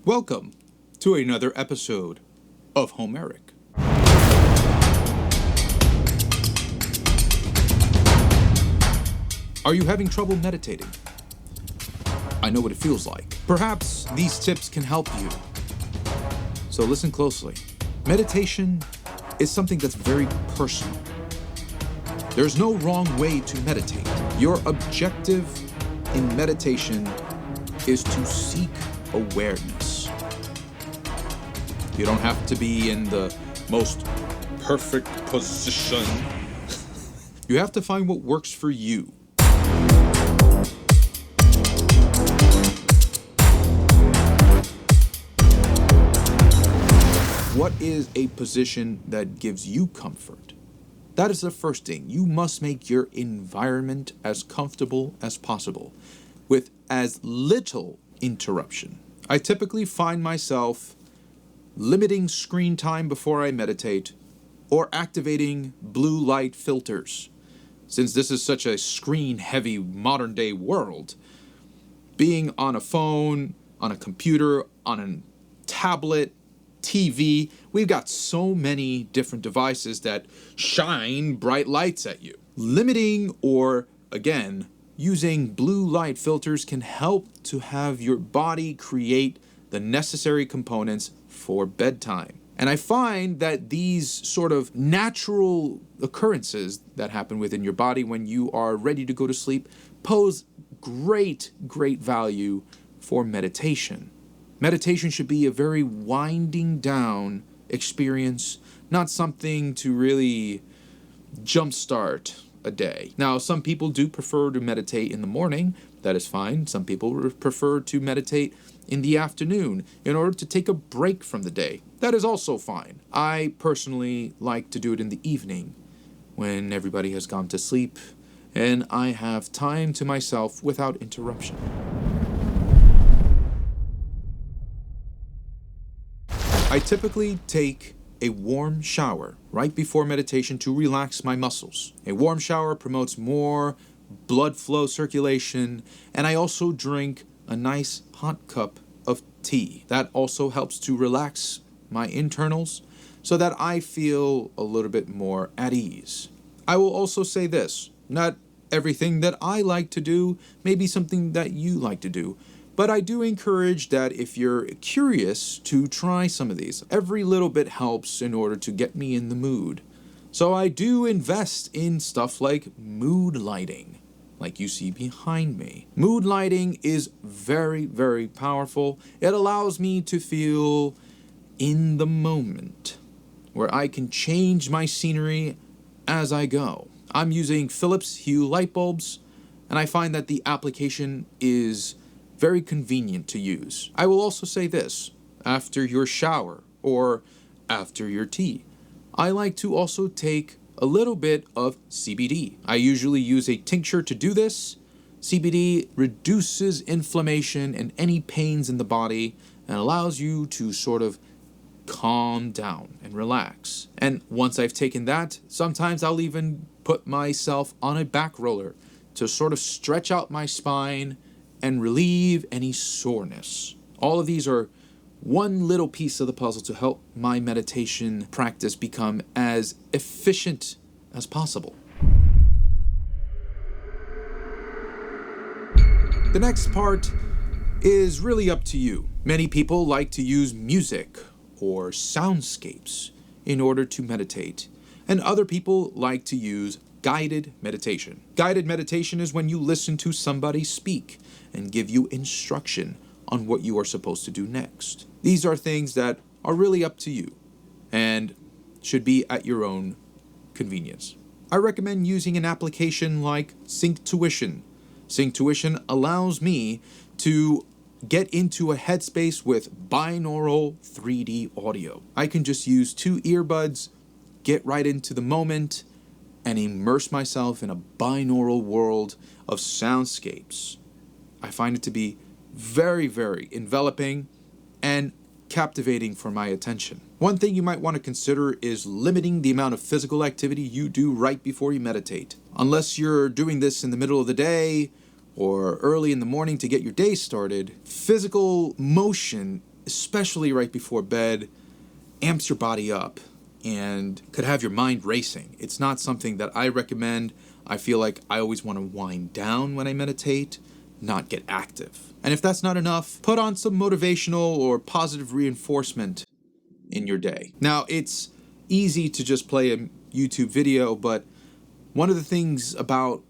Welcome to another episode of Homerik. Are you having trouble meditating? I know what it feels like. Perhaps these tips can help you. So listen closely. Meditation is something that's very personal. There's no wrong way to meditate. Your objective in meditation is to seek awareness. You don't have to be in the most perfect position. You have to find what works for you. What is a position that gives you comfort? That is the first thing. You must make your environment as comfortable as possible, with as little interruption. I typically find myself limiting screen time before I meditate or activating blue light filters. Since this is such a screen-heavy modern-day world, being on a phone, on a computer, on a tablet, TV, we've got so many different devices that shine bright lights at you. Limiting or, again, using blue light filters can help to have your body create the necessary components for bedtime. And I find that these sort of natural occurrences that happen within your body when you are ready to go to sleep pose great value for meditation. Meditation should be a very winding down experience, not something to really jumpstart a day. Now, some people do prefer to meditate in the morning. That is fine. Some people prefer to meditate in the afternoon in order to take a break from the day. That is also fine. I personally like to do it in the evening when everybody has gone to sleep and I have time to myself without interruption. I typically take a warm shower right before meditation to relax my muscles. A warm shower promotes more blood flow circulation, and I also drink a nice hot cup of tea. That also helps to relax my internals so that I feel a little bit more at ease. I will also say this, not everything that I like to do may be something that you like to do. But I do encourage that if you're curious to try some of these. Every little bit helps in order to get me in the mood. So I do invest in stuff like mood lighting, like you see behind me. Mood lighting is very powerful. It allows me to feel in the moment, where I can change my scenery as I go. I'm using Philips Hue light bulbs, and I find that the application is very convenient to use. I will also say this, after your shower or after your tea, I like to also take a little bit of CBD. I usually use a tincture to do this. CBD reduces inflammation and any pains in the body and allows you to sort of calm down and relax. And once I've taken that, sometimes I'll even put myself on a back roller to sort of stretch out my spine and relieve any soreness. All of these are one little piece of the puzzle to help my meditation practice become as efficient as possible. The next part is really up to you. Many people like to use music or soundscapes in order to meditate, and other people like to use guided meditation. Guided meditation is when you listen to somebody speak and give you instruction on what you are supposed to do next. These are things that are really up to you and should be at your own convenience. I recommend using an application like Synctuition. Synctuition allows me to get into a headspace with binaural 3D audio. I can just use two earbuds, get right into the moment, and immerse myself in a binaural world of soundscapes. I find it to be very enveloping and captivating for my attention. One thing you might want to consider is limiting the amount of physical activity you do right before you meditate. Unless you're doing this in the middle of the day or early in the morning to get your day started, physical motion especially right before bed, amps your body up and could have your mind racing. It's not something that I recommend. I feel like I always want to wind down when I meditate, not get active. And if that's not enough, put on some motivational or positive reinforcement in your day. Now, it's easy to just play a YouTube video, but one of the things about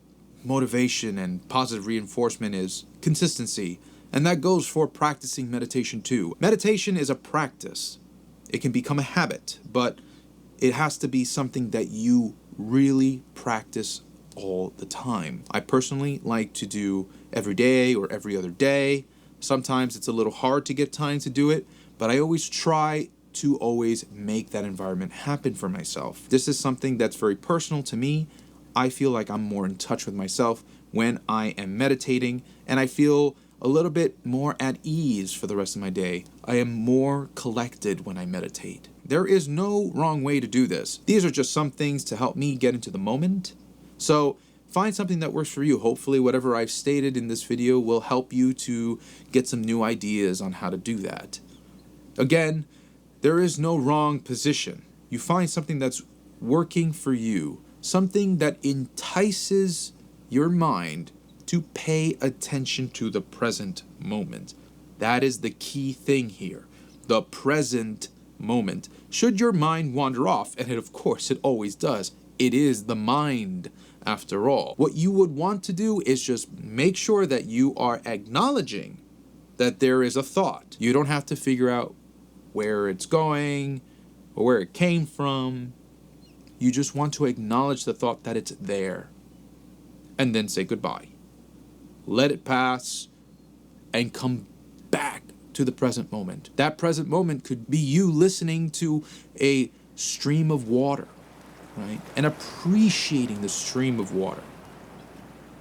motivation and positive reinforcement is consistency, and that goes for practicing meditation too. Meditation is a practice. It can become a habit, but it has to be something that you really practice all the time. I personally like to do every day or every other day. Sometimes it's a little hard to get time to do it, but I always try to always make that environment happen for myself. This is something that's very personal to me. I feel like I'm more in touch with myself when I am meditating, and I feel a little bit more at ease for the rest of my day. I am more collected when I meditate. There is no wrong way to do this. These are just some things to help me get into the moment. So find something that works for you. Hopefully whatever I've stated in this video will help you to get some new ideas on how to do that. Again, there is no wrong position. You find something that's working for you, something that entices your mind to pay attention to the present moment. That is the key thing here, the present moment. Should your mind wander off, and of course it always does, it is the mind after all. What you would want to do is just make sure that you are acknowledging that there is a thought. You don't have to figure out where it's going or where it came from. You just want to acknowledge the thought that it's there and then say goodbye. Let it pass and come back to the present moment. That present moment could be you listening to a stream of water, right? And appreciating the stream of water.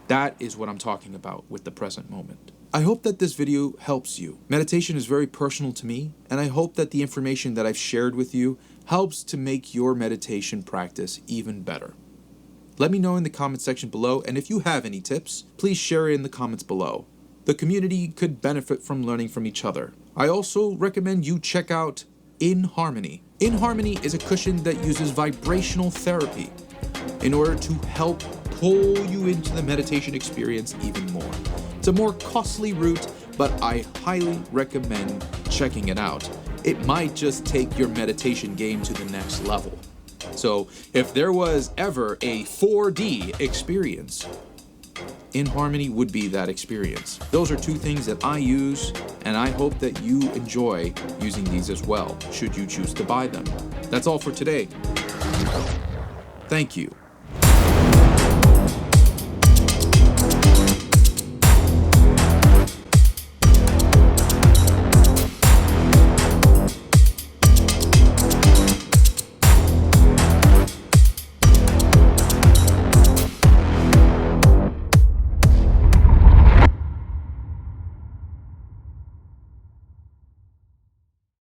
That is what I'm talking about with the present moment. I hope that this video helps you. Meditation is very personal to me, and I hope that the information that I've shared with you helps to make your meditation practice even better. Let me know in the comment section below, and if you have any tips, please share it in the comments below. The community could benefit from learning from each other. I also recommend you check out In Harmony. In Harmony is a cushion that uses vibrational therapy in order to help pull you into the meditation experience even more. It's a more costly route, but I highly recommend checking it out. It might just take your meditation game to the next level. So if there was ever a 4D experience, In Harmony would be that experience. Those are two things that I use, and I hope that you enjoy using these as well, should you choose to buy them. That's all for today. Thank you.